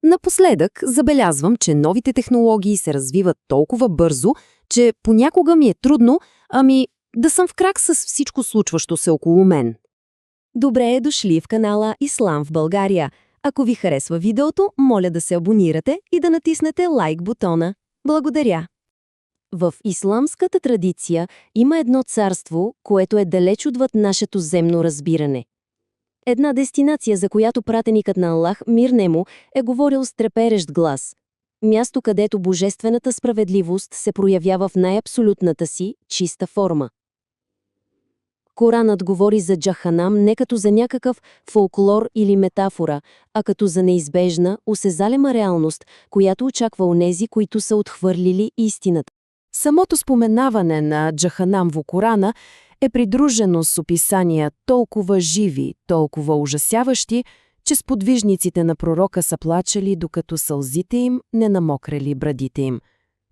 Напоследък забелязвам, че новите технологии се развиват толкова бързо, че понякога ми е трудно, да съм в крак с всичко случващо се около мен. Добре дошли в канала Ислам в България. Ако ви харесва видеото, моля да се абонирате и да натиснете лайк бутона. Благодаря! В исламската традиция има едно царство, което е далеч отвъд нашето земно разбиране. Една дестинация, за която пратеникът на Аллах, мир нему, е говорил с треперещ глас. Място, където божествената справедливост се проявява в най-абсолютната си, чиста форма. Коранът говори за Джаханам не като за някакъв фолклор или метафора, а като за неизбежна, осезалема реалност, която очаква онези, които са отхвърлили истината. Самото споменаване на Джаханам в Корана е придружено с описания толкова живи, толкова ужасяващи, че сподвижниците на пророка са плачели, докато сълзите им не намокрели брадите им.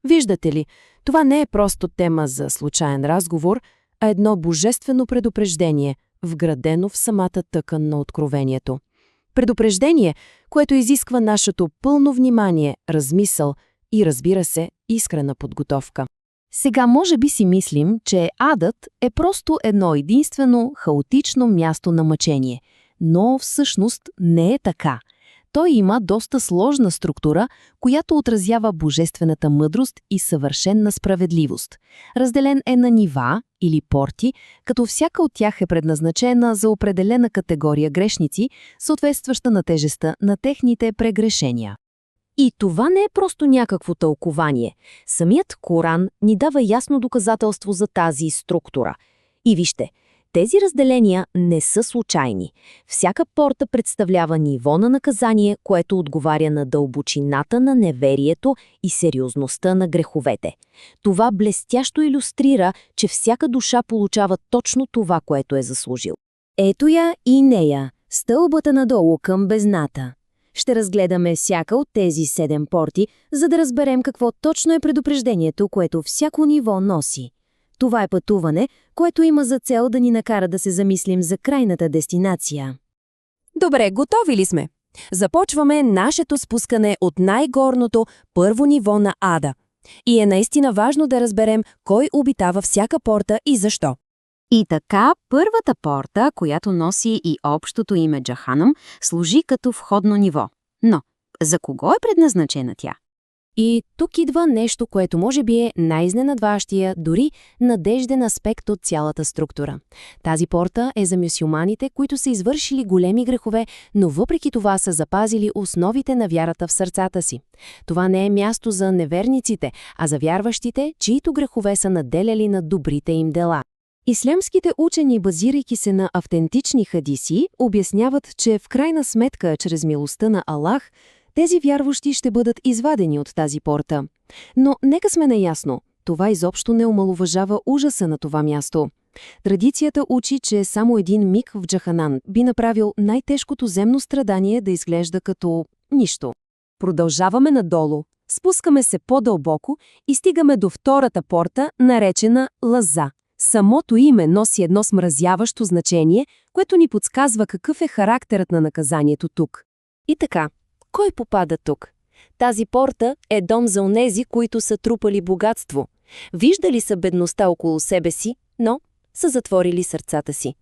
Виждате ли, това не е просто тема за случайен разговор, а едно божествено предупреждение, вградено в самата тъкан на откровението. Предупреждение, което изисква нашето пълно внимание, размисъл и, разбира се, искрена подготовка. Сега може би си мислим, че адът е просто едно единствено хаотично място на мъчение, но всъщност не е така. Той има доста сложна структура, която отразява божествената мъдрост и съвършенна справедливост. Разделен е на нива или порти, като всяка от тях е предназначена за определена категория грешници, съответстваща на тежестта на техните прегрешения. И това не е просто някакво тълкование. Самият Коран ни дава ясно доказателство за тази структура. И вижте, тези разделения не са случайни. Всяка порта представлява ниво на наказание, което отговаря на дълбочината на неверието и сериозността на греховете. Това блестящо илюстрира, че всяка душа получава точно това, което е заслужил. Ето я и нея, стълбата надолу към бездната. Ще разгледаме всяка от тези 7 порти, за да разберем какво точно е предупреждението, което всяко ниво носи. Това е пътуване, което има за цел да ни накара да се замислим за крайната дестинация. Добре, готови ли сме? Започваме нашето спускане от най-горното първо ниво на ада. И е наистина важно да разберем кой обитава всяка порта и защо. И така, първата порта, която носи и общото име Джаханам, служи като входно ниво. Но за кого е предназначена тя? И тук идва нещо, което може би е най-изненадващия, дори надежден аспект от цялата структура. Тази порта е за мюсюлманите, които са извършили големи грехове, но въпреки това са запазили основите на вярата в сърцата си. Това не е място за неверниците, а за вярващите, чието грехове са наделяли над добрите им дела. Ислямските учени, базирайки се на автентични хадиси, обясняват, че в крайна сметка, чрез милостта на Аллах, тези вярващи ще бъдат извадени от тази порта. Но нека сме наясно, това изобщо не омаловажава ужаса на това място. Традицията учи, че само един миг в Джаханам би направил най-тежкото земно страдание да изглежда като нищо. Продължаваме надолу, спускаме се по-дълбоко и стигаме до втората порта, наречена Лаза. Самото име носи едно смразяващо значение, което ни подсказва какъв е характерът на наказанието тук. И така, кой попада тук? Тази порта е дом за онези, които са трупали богатство. Виждали са бедността около себе си, но са затворили сърцата си.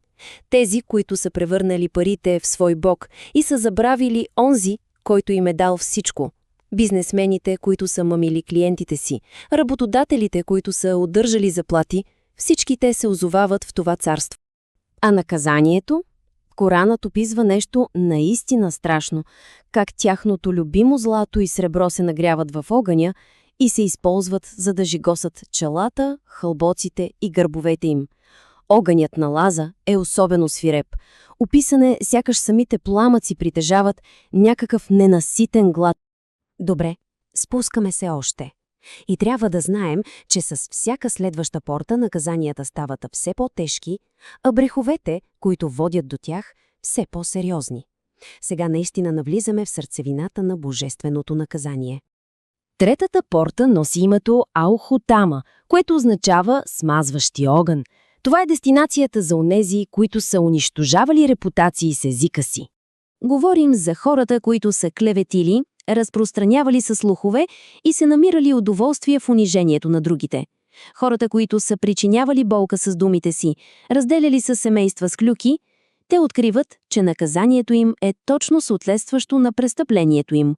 Тези, които са превърнали парите в свой бог и са забравили онзи, който им е дал всичко. Бизнесмените, които са мамили клиентите си, работодателите, които са удържали заплати, всички те се озовават в това царство. А наказанието? Коранът описва нещо наистина страшно, как тяхното любимо злато и сребро се нагряват в огъня и се използват, за да жигосат челата, хълбоците и гърбовете им. Огънят на Лаза е особено свиреп. Описан е, сякаш самите пламъци притежават някакъв ненаситен глад. Добре, спускаме се още. И трябва да знаем, че с всяка следваща порта наказанията стават все по-тежки, а греховете, които водят до тях, все по-сериозни. Сега наистина навлизаме в сърцевината на божественото наказание. Третата порта носи името Ал-Хотама, което означава смазващи огън. Това е дестинацията за онези, които са унищожавали репутации с езика си. Говорим за хората, които са клеветили, разпространявали са слухове и се намирали удоволствие в унижението на другите. Хората, които са причинявали болка с думите си, разделяли са семейства с клюки, те откриват, че наказанието им е точно съответстващо на престъплението им.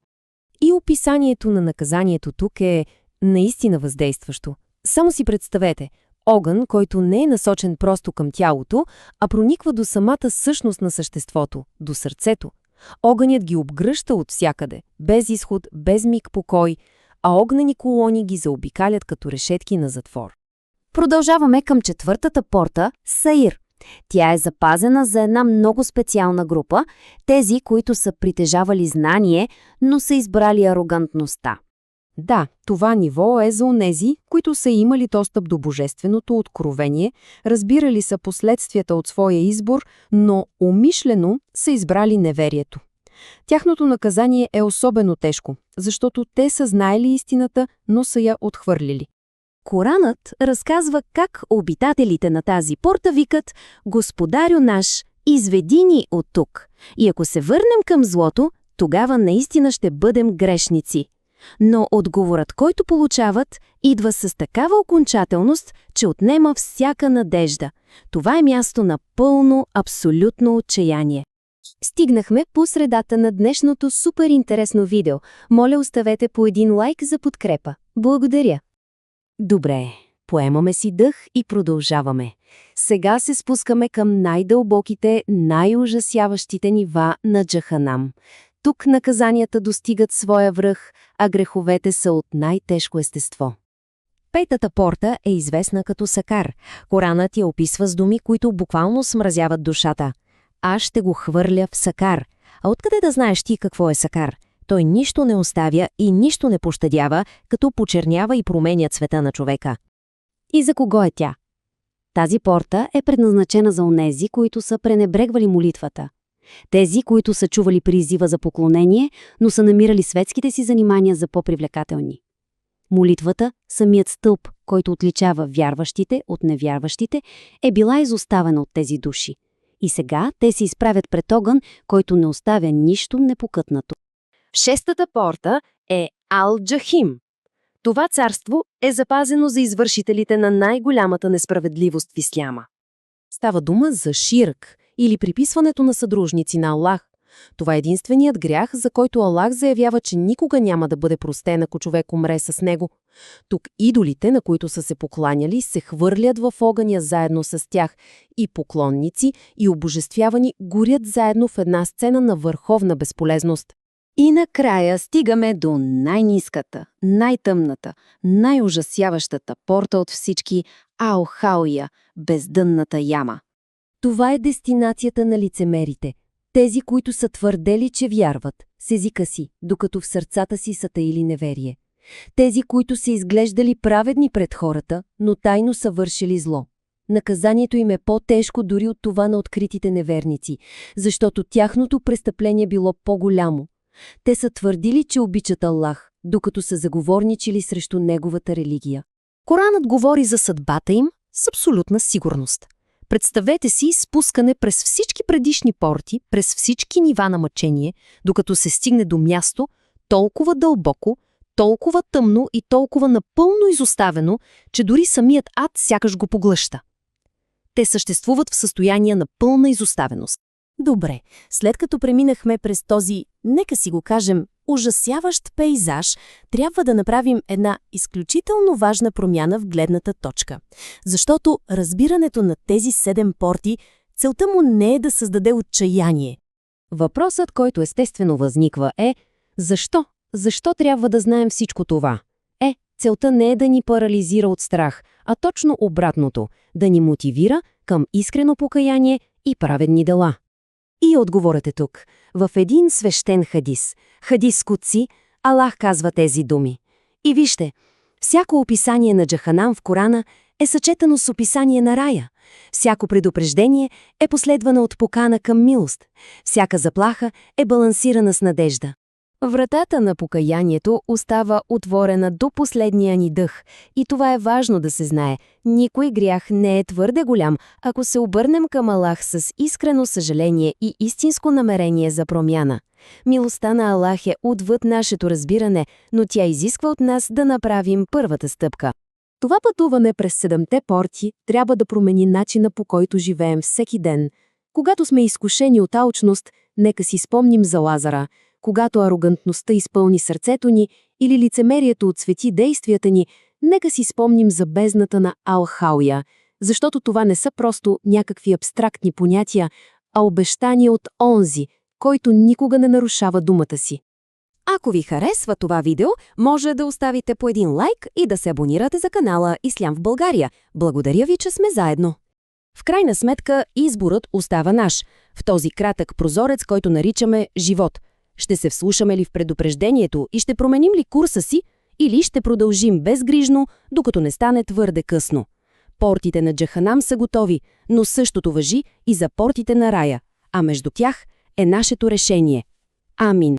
И описанието на наказанието тук е наистина въздействащо. Само си представете, огън, който не е насочен просто към тялото, а прониква до самата същност на съществото, до сърцето. Огънят ги обгръща от всякъде, без изход, без миг покой, а огнени колони ги заобикалят като решетки на затвор. Продължаваме към четвъртата порта – Саир. Тя е запазена за една много специална група, тези, които са притежавали знание, но са избрали арогантността. Да, това ниво е за онези, които са имали достъп до божественото откровение, разбирали са последствията от своя избор, но умишлено са избрали неверието. Тяхното наказание е особено тежко, защото те са знаели истината, но са я отхвърлили. Коранът разказва как обитателите на тази порта викат «Господарю наш, изведи ни от тук. И ако се върнем към злото, тогава наистина ще бъдем грешници». Но отговорът, който получават, идва с такава окончателност, че отнема всяка надежда. Това е място на пълно, абсолютно отчаяние. Стигнахме по средата на днешното супер интересно видео. Моля, оставете по един лайк за подкрепа. Благодаря. Добре, поемаме си дъх и продължаваме. Сега се спускаме към най-дълбоките, най-ужасяващите нива на Джаханам. Тук наказанията достигат своя връх, а греховете са от най-тежко естество. Петата порта е известна като Сакар. Коранът я описва с думи, които буквално смразяват душата. Аз ще го хвърля в Сакар. А откъде да знаеш ти какво е Сакар? Той нищо не оставя и нищо не пощадява, като почернява и променя цвета на човека. И за кого е тя? Тази порта е предназначена за онези, които са пренебрегвали молитвата. Тези, които са чували призива за поклонение, но са намирали светските си занимания за по-привлекателни. Молитвата, самият стълб, който отличава вярващите от невярващите, е била изоставена от тези души. И сега те се изправят пред огън, който не оставя нищо непокътнато. Шестата порта е Ал-Джахим. Това царство е запазено за извършителите на най-голямата несправедливост в исляма. Става дума за ширк или приписването на съдружници на Аллах. Това е единственият грях, за който Аллах заявява, че никога няма да бъде простен, ако човек умре с него. Тук идолите, на които са се покланяли, се хвърлят в огъня заедно с тях и поклонници, и обожествявани горят заедно в една сцена на върховна безполезност. И накрая стигаме до най-ниската, най-тъмната, най-ужасяващата порта от всички Ал-Хауя, бездънната яма. Това е дестинацията на лицемерите. Тези, които са твърдели, че вярват с езика си, докато в сърцата си са таили неверие. Тези, които са изглеждали праведни пред хората, но тайно са вършили зло. Наказанието им е по-тежко дори от това на откритите неверници, защото тяхното престъпление било по-голямо. Те са твърдили, че обичат Аллах, докато са заговорничили срещу неговата религия. Коранът говори за съдбата им с абсолютна сигурност. Представете си спускане през всички предишни порти, през всички нива на мъчение, докато се стигне до място толкова дълбоко, толкова тъмно и толкова напълно изоставено, че дори самият ад сякаш го поглъща. Те съществуват в състояние на пълна изоставеност. Добре, след като преминахме през този, нека си го кажем, ужасяващ пейзаж, трябва да направим една изключително важна промяна в гледната точка. Защото разбирането на тези 7 порти, целта му не е да създаде отчаяние. Въпросът, който естествено възниква е защо? Защо трябва да знаем всичко това? Целта не е да ни парализира от страх, а точно обратното – да ни мотивира към искрено покаяние и праведни дела. И отговорът е тук, в един свещен хадис. Хадис Кудси, Аллах казва тези думи. И вижте, всяко описание на Джаханам в Корана е съчетано с описание на рая. Всяко предупреждение е последвано от покана към милост. Всяка заплаха е балансирана с надежда. Вратата на покаянието остава отворена до последния ни дъх. И това е важно да се знае. Никой грях не е твърде голям, ако се обърнем към Аллах с искрено съжаление и истинско намерение за промяна. Милостта на Аллах е отвъд нашето разбиране, но тя изисква от нас да направим първата стъпка. Това пътуване през 7-те порти трябва да промени начина, по който живеем всеки ден. Когато сме изкушени от алчност, нека си спомним за Лазара. Когато арогантността изпълни сърцето ни или лицемерието отсвети действията ни, нека си спомним за бездната на Ал-Хауя, защото това не са просто някакви абстрактни понятия, а обещания от онзи, който никога не нарушава думата си. Ако ви харесва това видео, може да оставите по един лайк и да се абонирате за канала Ислям в България. Благодаря ви, че сме заедно. В крайна сметка, изборът остава наш, в този кратък прозорец, който наричаме живот. Ще се вслушаме ли в предупреждението и ще променим ли курса си, или ще продължим безгрижно, докато не стане твърде късно? Портите на Джаханам са готови, но същото важи и за портите на рая, а между тях е нашето решение. Амин.